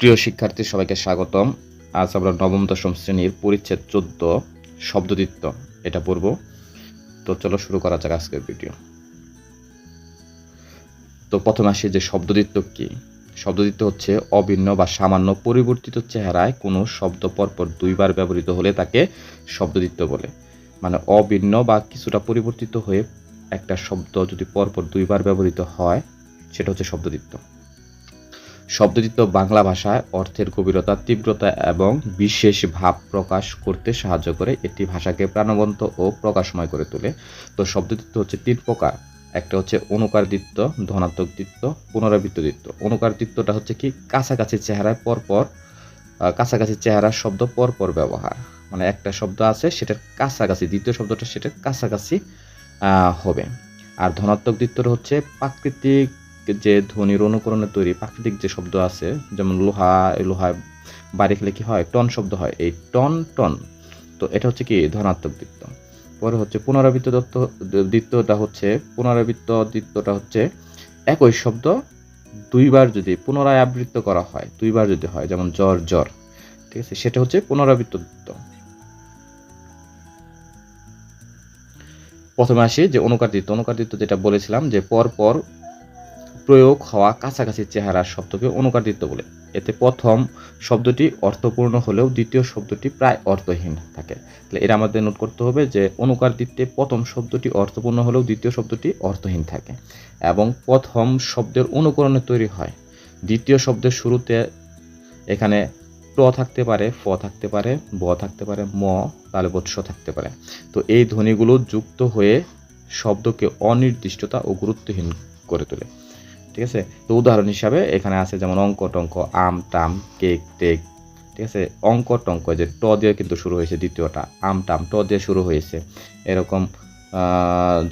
প্রিয় শিক্ষার্থী সবাইকে স্বাগতম। আজ আমরা নবম দশম শ্রেণীর পরিচ্ছেদ 14 শব্দদ্বিত্ব এটা পড়ব। তো চলো শুরু করা যাক আজকের ভিডিও। তো প্রথমে আসি যে শব্দদ্বিত্ব কি। শব্দদ্বিত্ব হচ্ছে অভিন্ন বা সামান্য পরিবর্তিত চেহারায় কোনো শব্দ পরপর দুইবার ব্যবহৃত হলে তাকে শব্দদ্বিত্ব বলে। মানে অভিন্ন বা কিছুটা পরিবর্তিত হয়ে একটা শব্দ যদি পরপর দুইবার ব্যবহৃত হয় সেটা হচ্ছে শব্দদ্বিত্ব। শব্দদ্বিত্ব বাংলা ভাষায় অর্থের গভীরতা, তীব্রতা এবং বিশেষ ভাব প্রকাশ করতে সাহায্য করে। এটি ভাষাকে প্রাণবন্ত ও প্রকাশময় করে তোলে। তো শব্দদ্বিত্ব হচ্ছে তিন প্রকার। একটা হচ্ছে অনুকার দ্বিত্ব, ধনাত্মক দ্বিত্ব, পুনরাবৃত্ত দ্বিত্ব। অনুকার দ্বিত্বটা হচ্ছে কি কাছাকাছি চেহারায় পরপর কাছাকাছি চেহারার শব্দ পরপর ব্যবহার। মানে একটা শব্দ আছে সেটার কাছাকাছি দ্বিতীয় শব্দটা সেটার কাছাকাছি হবে। আর ধনাত্মক দ্বিত্বটা হচ্ছে প্রাকৃতিক যে ধ্বনির অনুকরণে তৈরি প্রাকৃতিক যে শব্দ আছে, যেমন লোহায় বাড়ি খেলে কি হয়, টন শব্দ হয়, এই টন টন। তো এটা হচ্ছে কি ধনাত্মক দ্বিত্ব। পরে হচ্ছে পুনরাবৃত্ত দ্বিত্বটা হচ্ছে একই শব্দ দুইবার যদি পুনরায় আবৃত্ত করা হয়, দুইবার যদি হয়, যেমন জ্বর জ্বর, ঠিক আছে, সেটা হচ্ছে পুনরাবৃত্ত দ্বিত্ব। প্রথমে আসি যে অনুকার দ্বিত্ব। অনুকার দ্বিত্ব যেটা বলেছিলাম যে পরপর প্রয়োগ হওয়া কাছাকাছি চেহারার শব্দকে অনুকার দ্বিত্ব বলে। এতে প্রথম শব্দটি অর্থপূর্ণ হলেও দ্বিতীয় শব্দটি প্রায় অর্থহীন থাকে। তাহলে এটা আমাদের নোট করতে হবে যে অনুকার দ্বিত্বে প্রথম শব্দটি অর্থপূর্ণ হলেও দ্বিতীয় শব্দটি অর্থহীন থাকে এবং প্রথম শব্দের অনুকরণে তৈরি হয়। দ্বিতীয় শব্দের শুরুতে এখানে ট থাকতে পারে, ফ থাকতে পারে, ব থাকতে পারে, ম তালবৎস থাকতে পারে। তো এই ধ্বনিগুলো যুক্ত হয়ে শব্দকে অনির্দিষ্টতা ও গুরুত্বহীন করে তোলে। ঠিক আছে। তো উদাহরণ হিসাবে এখানে আছে যেমন অঙ্ক টঙ্ক, আম টাম, কেক টেক। ঠিক আছে। অঙ্ক টঙ্ক যে ট দিয়ে কিন্তু শুরু হয়েছে, দ্বিতীয়টা আম টাম ট দিয়ে শুরু হয়েছে। এরকম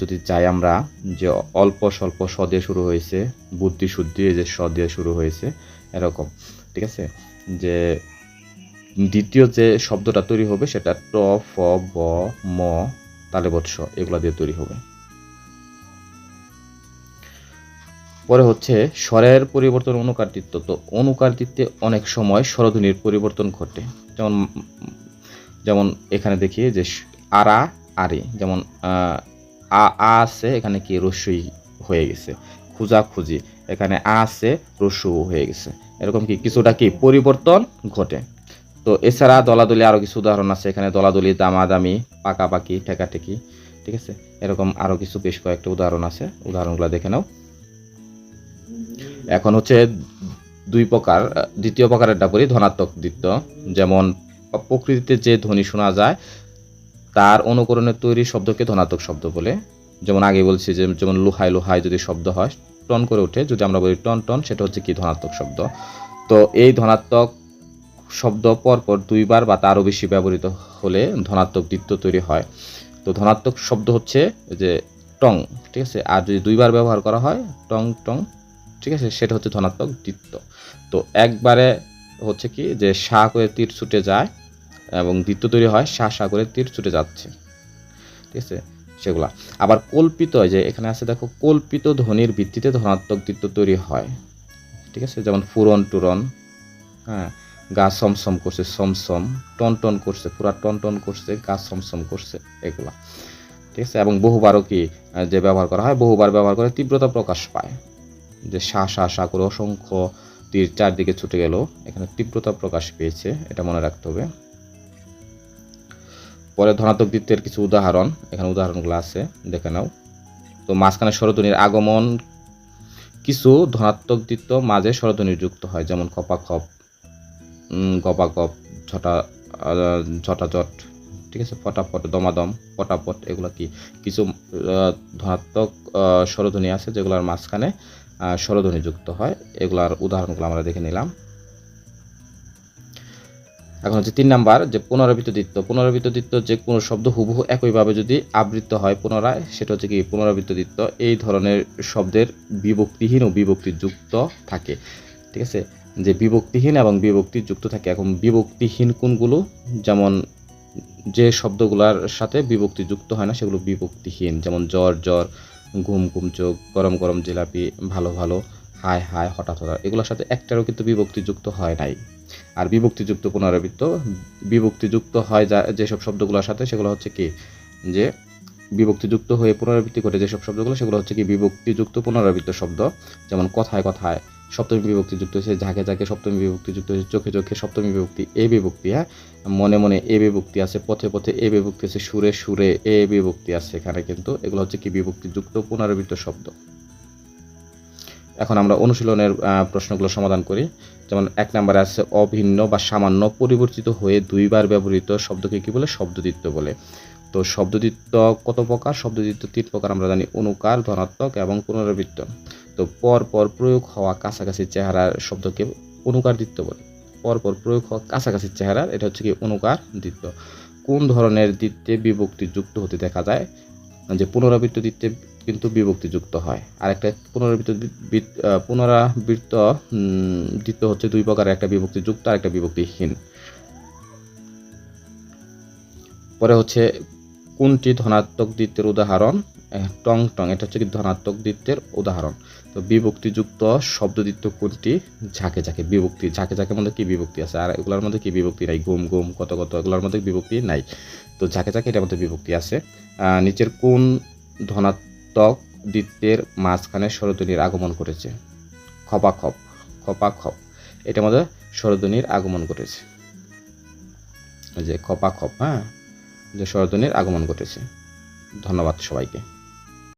যদি চাই আমরা যে অল্প স্বল্প স দিয়ে শুরু হয়েছে, বুদ্ধি শুদ্ধি যে স দিয়ে শুরু হয়েছে, এরকম। ঠিক আছে। যে দ্বিতীয় যে শব্দটা তৈরি হবে সেটা ট, ফ, ব, ম, তালবৎস এগুলা দিয়ে তৈরি হবে। পরে হচ্ছে স্বরের পরিবর্তন অনুকার দ্বিত্ব। তো অনুকার দ্বিত্বে অনেক সময় স্বরধ্বনির পরিবর্তন ঘটে। যেমন যেমন এখানে দেখি যে আরা আরে, যেমন আ আছে এখানে কি রস্যই হয়ে গেছে, খুঁজা খুঁজি এখানে আ আছে রস্যু হয়ে গেছে। এরকম কি কিছুটা কি পরিবর্তন ঘটে। তো এছাড়া দলাদলি আরও কিছু উদাহরণ আছে। এখানে দলাদলি, দামাদামি, পাকাপাকি, ঠেকাঠেকি। ঠিক আছে। এরকম আরও কিছু বেশ কয়েকটা উদাহরণ আছে, উদাহরণগুলো দেখে নাও। এখন হচ্ছে দুই প্রকার, দ্বিতীয় প্রকারেরটা পড়ি, ধনাত্মক দ্বিত্ব। যেমন প্রকৃতিতে যে ধ্বনি শোনা যায় তার অনুকরণে তৈরি শব্দকে ধনাত্মক শব্দ বলে। যেমন আগে বলছি যে যেমন লোহায় লোহায় যদি শব্দ হয়, টন করে ওঠে, যদি আমরা বলি টন টন, সেটা হচ্ছে কি ধনাত্মক শব্দ। তো এই ধনাত্মক শব্দ পরপর দুইবার বা তারও বেশি ব্যবহৃত হলে ধনাত্মক দ্বিত্ব তৈরি হয়। তো ধনাত্মক শব্দ হচ্ছে যে টং, ঠিক আছে। আর যদি দুইবার ব্যবহার করা হয় টং টং, ঠিক আছে, সেটা হচ্ছে ধনাত্মক দ্বিত্ব। তো একবারে হচ্ছে কি যে সা করে তীর ছুটে যায় এবং দ্বিত্ব তৈরি হয় সা সা করে তীর ছুটে যাচ্ছে, ঠিক আছে, সেগুলা। আবার কল্পিত, যে এখানে আছে দেখো, কল্পিত ধ্বনির ভিত্তিতে ধনাত্মক দ্বিত্ব তৈরি হয়। ঠিক আছে। যেমন ফুরন টুরন, হ্যাঁ, গা সমসম করছে সমসম, টন টন করছে পুরা টন টন করছে, গা সমসম করছে, এগুলা। ঠিক আছে। এবং বহুবারও কি যে ব্যবহার করা হয়, বহুবার ব্যবহার করে তীব্রতা প্রকাশ পায়। যে সা সা সা করে অসংখ্য তীর চারদিকে ছুটে গেল, এখানে তীব্রতা প্রকাশ পেয়েছে, এটা মনে রাখতে হবে। পরে ধনাত্মক দ্বিত্বের কিছু উদাহরণ, এখানে উদাহরণগুলো আছে, দেখে নাও। তো মাঝখানে স্বরধ্বনির আগমন, কিছু ধনাত্মক দ্বিত্ব মাঝে স্বরধ্বনি যুক্ত হয়, যেমন খপাখপ, গপাগপ, ঝটাঝট, ঠিক আছে, ফটাফট, দমাদম, পটাপট, এগুলো কি কিছু ধনাত্মক স্বরধ্বনি আছে যেগুলোর মাঝখানে স্বরধ্বনি যুক্ত হয়। এগুলার উদাহরণগুলো আমরা দেখে নিলাম। এখন হচ্ছে 3 নাম্বার যে পুনরাবৃত্ত দ্বিত্ব। পুনরাবৃত্ত দ্বিত্ব যে কোনো শব্দ হুবহু একইভাবে যদি আবৃত্ত হয় পুনরায়, সেটা হচ্ছে কি পুনরাবৃত্ত দ্বিত্ব। এই ধরনের শব্দের বিভক্তিহীন ও বিভক্তিযুক্ত থাকে। ঠিক আছে। যে বিভক্তিহীন এবং বিভক্তি যুক্ত থাকে। এখন বিভক্তিহীন কোনগুলো, যেমন যে শব্দগুলোর সাথে বিভক্তি যুক্ত হয় না সেগুলো বিভক্তিহীন, যেমন জ্বর জ্বর, ঘুম ঘুম চোখ, গরম গরম জিলাপি, ভালো ভালো, হায় হায়, হঠাৎ হঠাৎ, এগুলোর সাথে একটারও কিন্তু বিভক্তি যুক্ত হয় নাই। আর বিভক্তিযুক্ত পুনরাবৃত্ত, বিভক্তিযুক্ত হয় যেসব শব্দগুলোর সাথে, সেগুলো হচ্ছে কি, যে বিভক্তিযুক্ত হয়ে পুনরাবৃত্তি করে যেসব শব্দগুলো, সেগুলো হচ্ছে কি বিভক্তিযুক্ত পুনরাবৃত্ত শব্দ। যেমন কথায় কথায় সপ্তমী বিভক্তি যুক্ত হয়েছে, ঝাঁকে ঝাঁকে সপ্তমী বিভক্তি যুক্ত হয়েছে, চোখে চোখে সপ্তমী বিভক্তি এ বিভক্তি, হ্যাঁ, মনে মনে এ বিভক্তি আছে, পথে পথে এ বিভক্তি আছে, সুরে সুরে এ বিভক্তি আছে এখানে কিন্তু। এগুলো হচ্ছে কি বিভক্তিযুক্ত পুনরাবৃত্ত শব্দ। এখন আমরা অনুশীলনের প্রশ্নগুলো সমাধান করি। যেমন 1 নম্বরে আছে অভিন্ন বা সামান্য পরিবর্তিত হয়ে দুইবার ব্যবহৃত শব্দকে কি বলে? শব্দদ্বিত্ব বলে। তো শব্দদ্বিত্ব কত প্রকার? শব্দদ্বিত্ব 3 প্রকার আমরা জানি, অনুকার, ধনাত্মক এবং পুনরাবৃত্ত। তো পর পর প্রয়োগ হওয়া কাছাকাছি চেহারার শব্দকে অনুকার দ্বিত্ব বলে। পর পর প্রয়োগ হওয়া কাছাকাছি চেহারার, এটা হচ্ছে কি অনুকার দ্বিত্ব। কোন ধরনের দ্বিত্বে বিভক্তি যুক্ত হতে দেখা যায়? যে পুনরাবৃত্ত দ্বিত্বে কিন্তু বিভক্তি যুক্ত হয়। আর একটা পুনরাবৃত্ত দ্বিত্ব হচ্ছে 2 প্রকারের, একটা বিভক্তি যুক্ত আর একটা বিভক্তিহীন। পরে হচ্ছে কোনটি ধনাত্মক দ্বিত্বের উদাহরণ? টং টং, এটা হচ্ছে কি ধনাত্মক দ্বিত্বের উদাহরণ। তো বিভক্তিযুক্ত শব্দদ্বিত্ব কোনটি? ঝাঁকে ঝাঁকে। বিভক্তি ঝাঁকে ঝাঁকের মধ্যে কি বিভক্তি আছে? আর এগুলোর মধ্যে কি বিভক্তি নাই? গুম গুম, কত কত, এগুলোর মধ্যে বিভক্তি নাই। তো ঝাঁকে ঝাঁকে এটার মধ্যে বিভক্তি আছে। নিচের কোন ধনাত্মক দ্বিত্বের মাঝখানে স্বরধ্বনির আগমন করেছে? খপাখপ, খপাখপ, এটার মধ্যে স্বরধ্বনির আগমন ঘটেছে। এই যে খপাখপ, হ্যাঁ, যে স্বরধ্বনির আগমন ঘটেছে। ধন্যবাদ সবাইকে।